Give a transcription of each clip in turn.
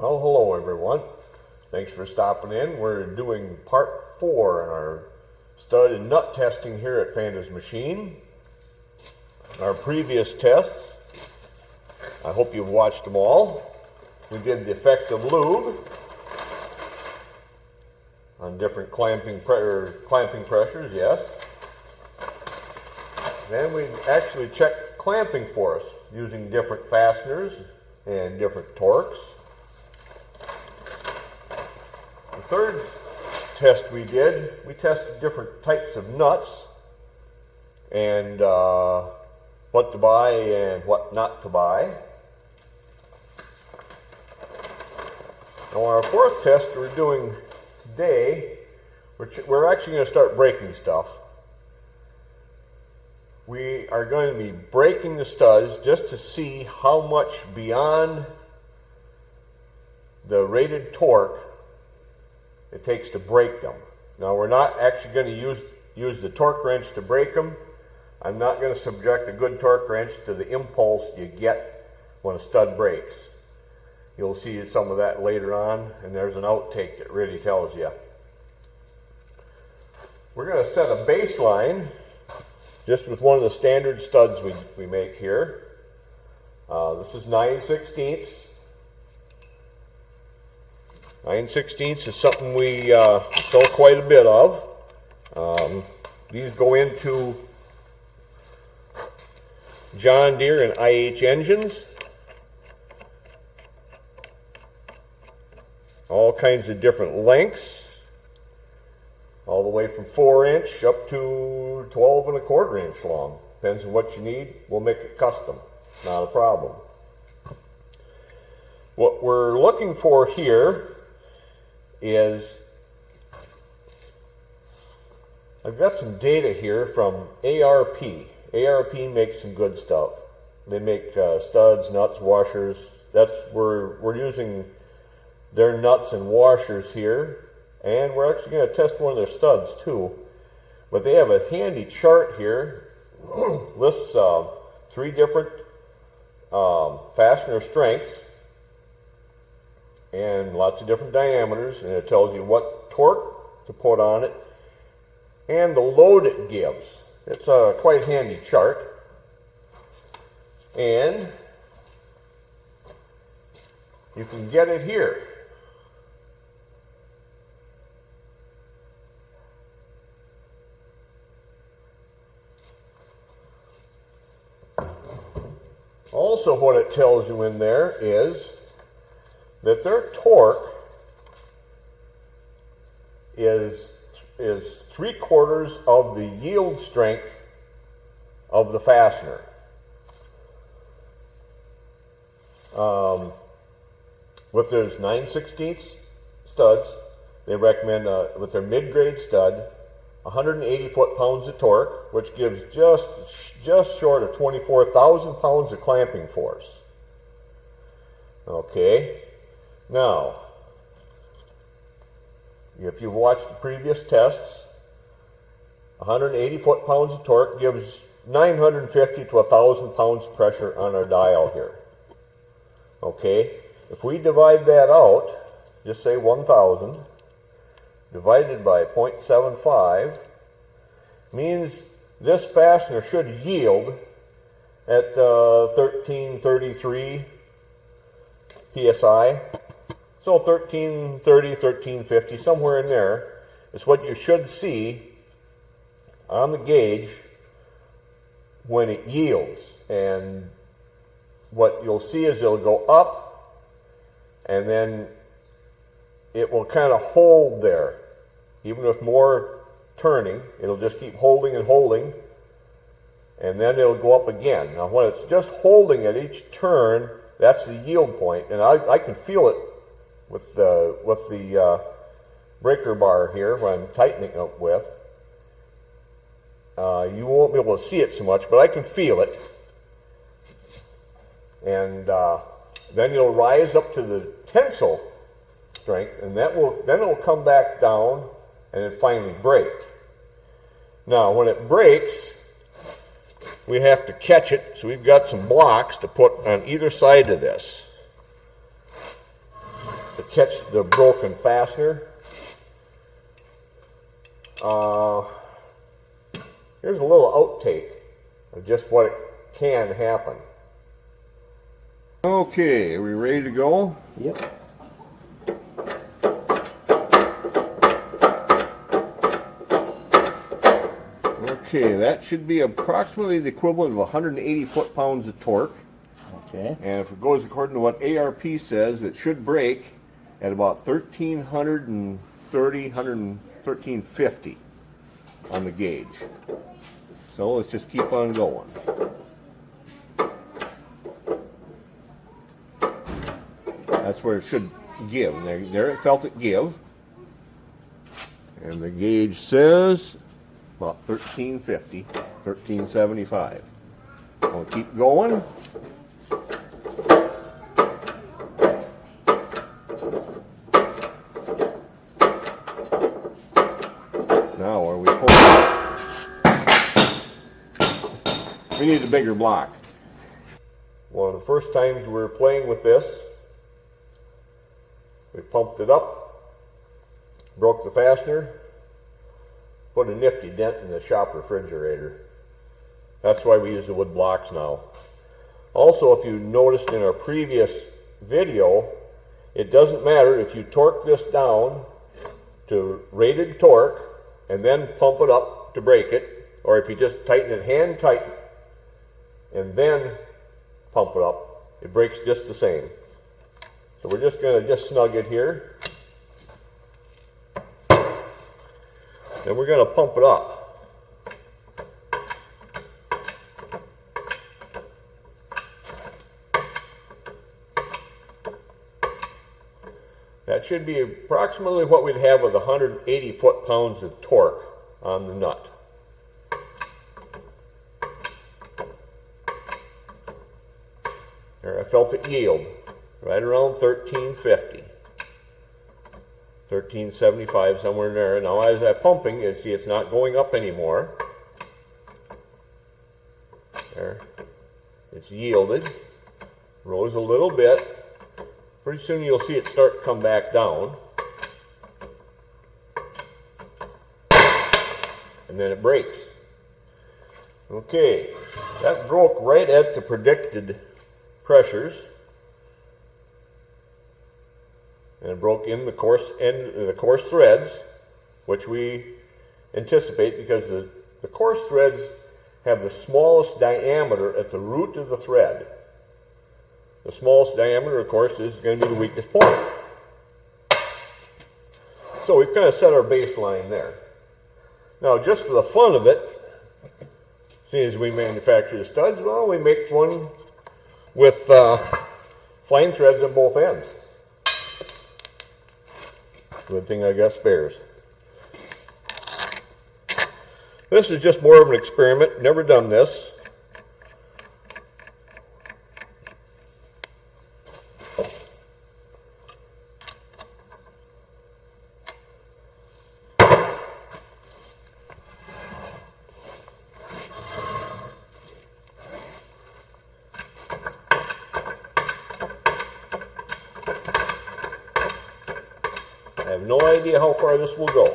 Well, hello everyone. Thanks for stopping in. We're doing part 4 in our stud and nut testing here at Fanta Machine. Our previous tests, I hope you've watched them all. We did the effect of lube on different clamping pressures, yes. Then we actually checked clamping for us using different fasteners and different torques. The third test we did, we tested different types of nuts and what to buy and what not to buy. Now our fourth test we're doing today, we're actually going to start breaking stuff. We are going to be breaking the studs just to see how much beyond the rated torque it takes to break them. Now we're not actually going to use the torque wrench to break them. I'm not going to subject a good torque wrench to the impulse you get when a stud breaks. You'll see some of that later on, and there's an outtake that really tells you. We're going to set a baseline just with one of the standard studs we make here. This is 9/16. 9/16 is something we sell quite a bit of. These go into John Deere and IH engines. All kinds of different lengths, all the way from 4-inch up to 12 1/4 inch long. Depends on what you need. We'll make it custom, not a problem. What we're looking for here is, I've got some data here from ARP. ARP makes some good stuff. They make studs, nuts, washers. We're using their nuts and washers here, and we're actually going to test one of their studs too. But they have a handy chart here, lists 3 different fastener strengths and lots of different diameters, and it tells you what torque to put on it and the load it gives. It's a quite handy chart. And you can get it here. Also, what it tells you in there is that their torque is 3/4 of the yield strength of the fastener. With their 9/16 studs, they recommend with their mid-grade stud 180 foot-pounds of torque, which gives just short of 24,000 pounds of clamping force. Okay, now if you've watched the previous tests, 180 foot-pounds of torque gives 950 to 1,000 pounds of pressure on our dial here. Okay, if we divide that out, just say 1,000 divided by 0.75 means this fastener should yield at 1333 psi. So 1330, 1350, somewhere in there is what you should see on the gauge when it yields. And what you'll see is it'll go up, and then it will kind of hold there. Even with more turning, it'll just keep holding and holding, and then it'll go up again. Now when it's just holding at each turn, that's the yield point, and I can feel it with the breaker bar here when I'm tightening up with. You won't be able to see it so much, but I can feel it. And then it'll rise up to the tensile strength, and then it will come back down and then finally break. Now when it breaks, we have to catch it, so we've got some blocks to put on either side of this. catch the broken fastener. Here's a little outtake of just what can happen. Okay, are we ready to go? Yep. Okay, that should be approximately the equivalent of 180 foot-pounds of torque. Okay. And if it goes according to what ARP says, it should break at about 1350 on the gauge. So let's just keep on going. That's where it should give. There it felt it give. And the gauge says about 1350, 1375. We'll keep going. Now, are we pulling? We need a bigger block. One of the first times we were playing with this, we pumped it up, broke the fastener, put a nifty dent in the shop refrigerator. That's why we use the wood blocks now. Also, if you noticed in our previous video, it doesn't matter if you torque this down to rated torque and then pump it up to break it, or if you just tighten it hand tight and then pump it up, it breaks just the same. So we're just going to snug it here. Then we're going to pump it up. That should be approximately what we'd have with 180 foot-pounds of torque on the nut. There, I felt it yield right around 1350. 1375, somewhere in there. Now as I'm pumping, you see it's not going up anymore. There. It's yielded. Rose a little bit. Pretty soon you'll see it start to come back down. And then it breaks. Okay, that broke right at the predicted pressures. And it broke in the coarse threads, which we anticipate because the coarse threads have the smallest diameter at the root of the thread. The smallest diameter, of course, is going to be the weakest point. So we've kind of set our baseline there. Now, just for the fun of it, seeing as we manufacture the studs, well, we make one with fine threads on both ends. Good thing I got spares. This is just more of an experiment. Never done this. I have no idea how far this will go.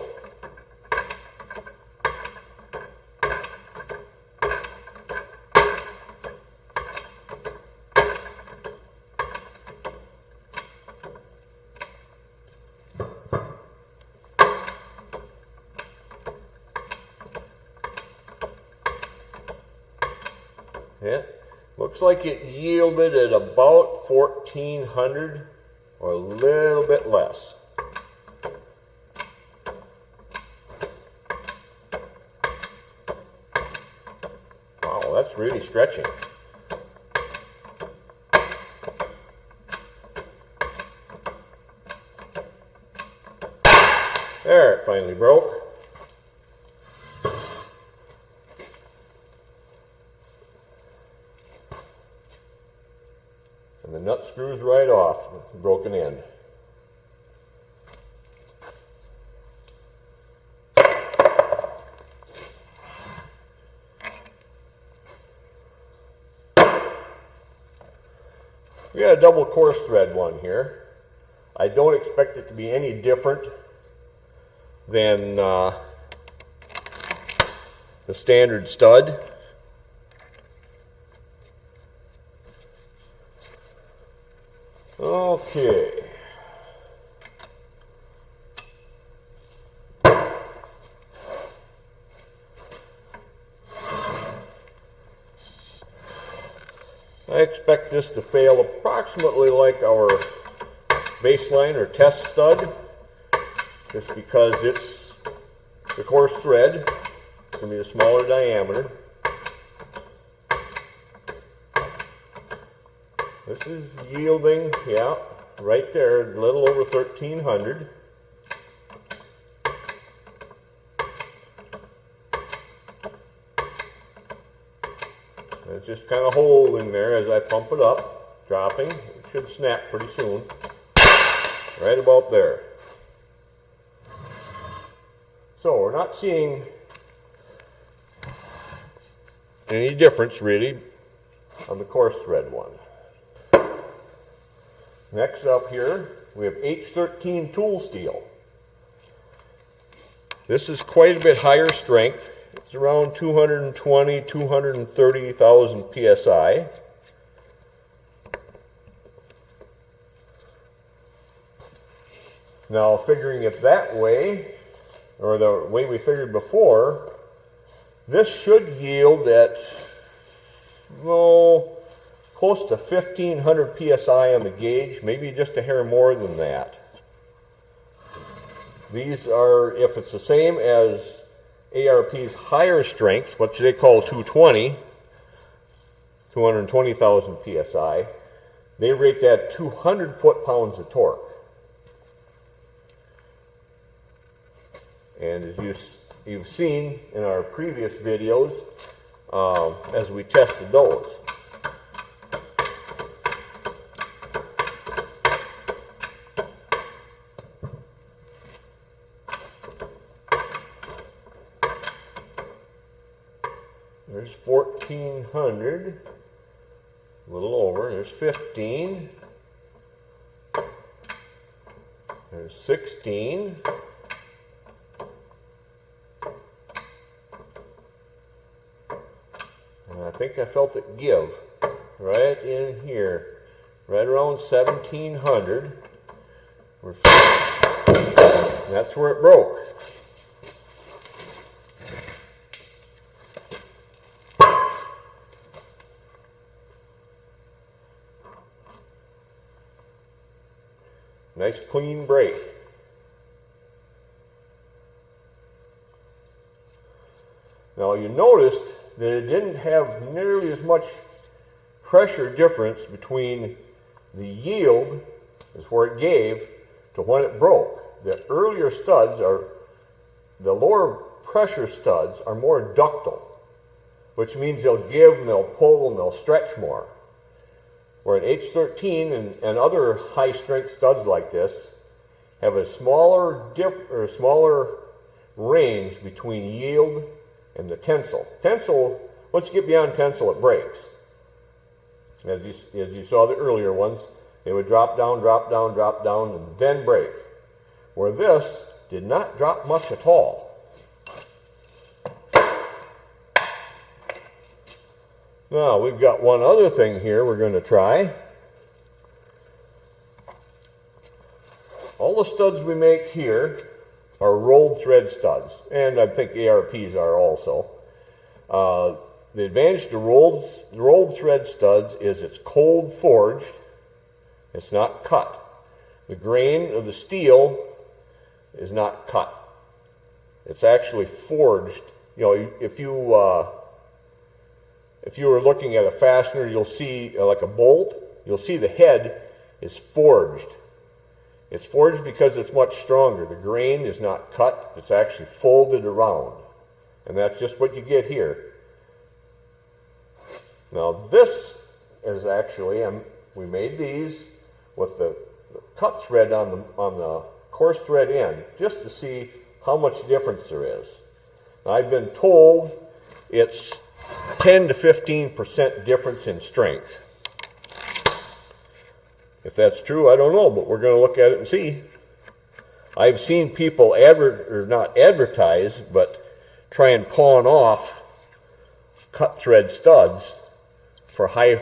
Yeah, looks like it yielded at about 1400 or a little bit less. Wow, that's really stretching. There, it finally broke. And the nut screws right off the broken end. We got a double coarse thread one here. I don't expect it to be any different than the standard stud. Okay. I expect this to fail approximately like our baseline or test stud, just because it's the coarse thread. It's going to be a smaller diameter. This is yielding, yeah, right there, a little over 1300. It's just kind of holding there as I pump it up, dropping. It should snap pretty soon. Right about there. So we're not seeing any difference really on the coarse thread one. Next up here, we have H13 tool steel. This is quite a bit higher strength. It's around 220, 230,000 psi. Now, figuring it that way, or the way we figured before, this should yield at, well, close to 1,500 psi on the gauge, maybe just a hair more than that. These are, if it's the same as ARP's higher strengths, what they call 220,000 psi, they rate that 200 foot-pounds of torque. And as you've seen in our previous videos, as we tested those. There's 1,400, a little over. There's 15. There's 16. And I think I felt it give right in here, right around 1,700. That's where it broke. Nice clean break. Now you noticed that it didn't have nearly as much pressure difference between the yield, is where it gave, to when it broke. The earlier studs the lower pressure studs are more ductile, which means they'll give and they'll pull and they'll stretch more. Where an H13 and other high strength studs like this have a smaller range between yield and the tensile. Tensile, once you get beyond tensile, it breaks. As you saw the earlier ones, they would drop down, and then break. Where this did not drop much at all. Now, we've got one other thing here we're going to try. All the studs we make here are rolled thread studs, and I think ARPs are also. The advantage to rolled thread studs is it's cold forged, it's not cut. The grain of the steel is not cut. It's actually forged. You know, if you were looking at a fastener, you'll see like a bolt, you'll see the head is forged. It's forged because it's much stronger. The grain is not cut, it's actually folded around. And that's just what you get here. Now this is actually, we made these with the cut thread on the coarse thread end, just to see how much difference there is. Now, I've been told it's 10 to 15% difference in strength. If that's true, I don't know, but we're going to look at it and see. I've seen people not advertise, but try and pawn off cut thread studs for high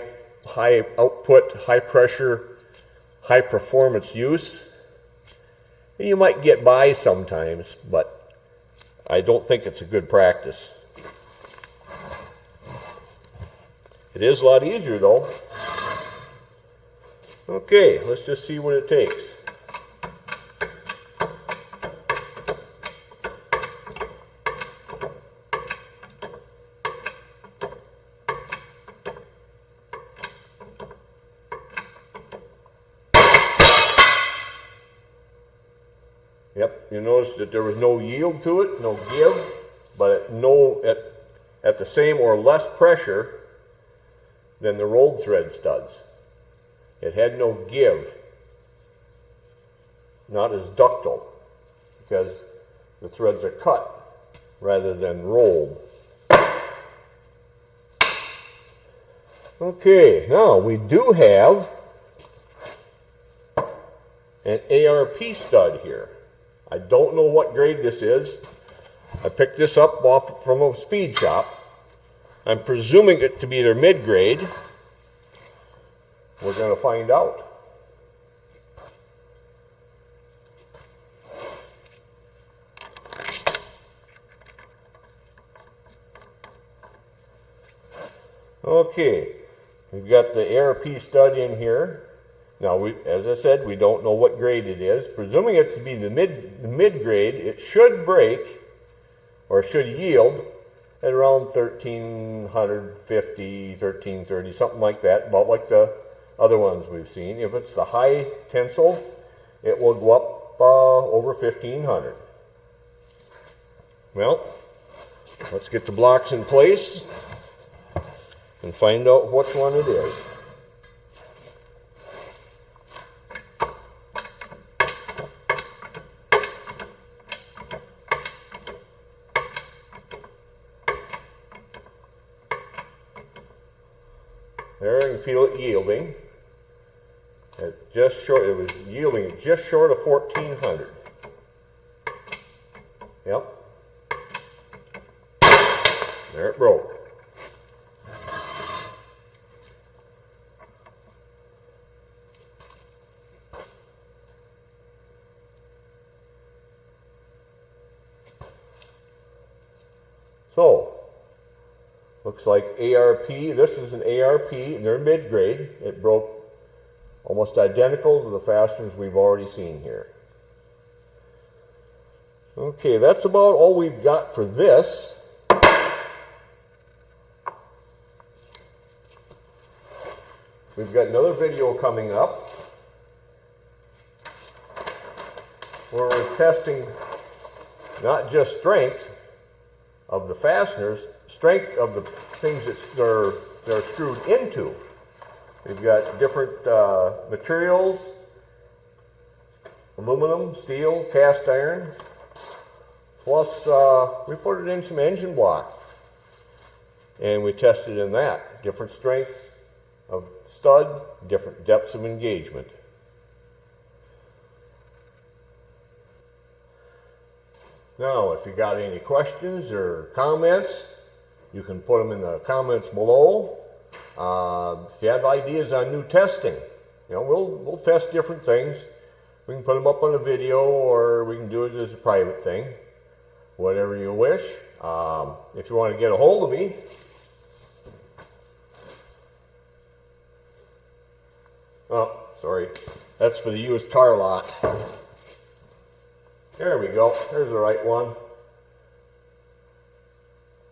output, high pressure, high performance use. You might get by sometimes, but I don't think it's a good practice. It is a lot easier though. Okay, let's just see what it takes. Yep, you notice that there was no yield to it, no give, but at the same or less pressure than the rolled thread studs. It had no give, not as ductile, because the threads are cut rather than rolled. Okay, now we do have an ARP stud here. I don't know what grade this is. I picked this up from a speed shop. I'm presuming it to be their mid-grade. We're going to find out. Okay, we've got the ARP stud in here. Now, as I said, we don't know what grade it is. Presuming it's to be the mid-grade, it should break, or should yield, at around 1350, 1330, something like that, about like the other ones we've seen. If it's the high tensile, it will go up over 1500. Well, let's get the blocks in place and find out which one it is. There, you can feel it yielding. It was yielding just short of 1400. Yep. There it broke. So, looks like ARP, this is an ARP, and they're mid-grade. It broke almost identical to the fasteners we've already seen here. Okay, that's about all we've got for this. We've got another video coming up where we're testing not just strength of the fasteners, strength of the things that they're screwed into. We've got different materials, aluminum, steel, cast iron, plus we put it in some engine block and we tested in that. Different strengths of stud, different depths of engagement. Now, if you got any questions or comments, you can put them in the comments below. If you have ideas on new testing, we'll test different things. We can put them up on a video, or we can do it as a private thing, whatever you wish. If you want to get a hold of me, oh, sorry, that's for the used car lot. There we go. There's the right one.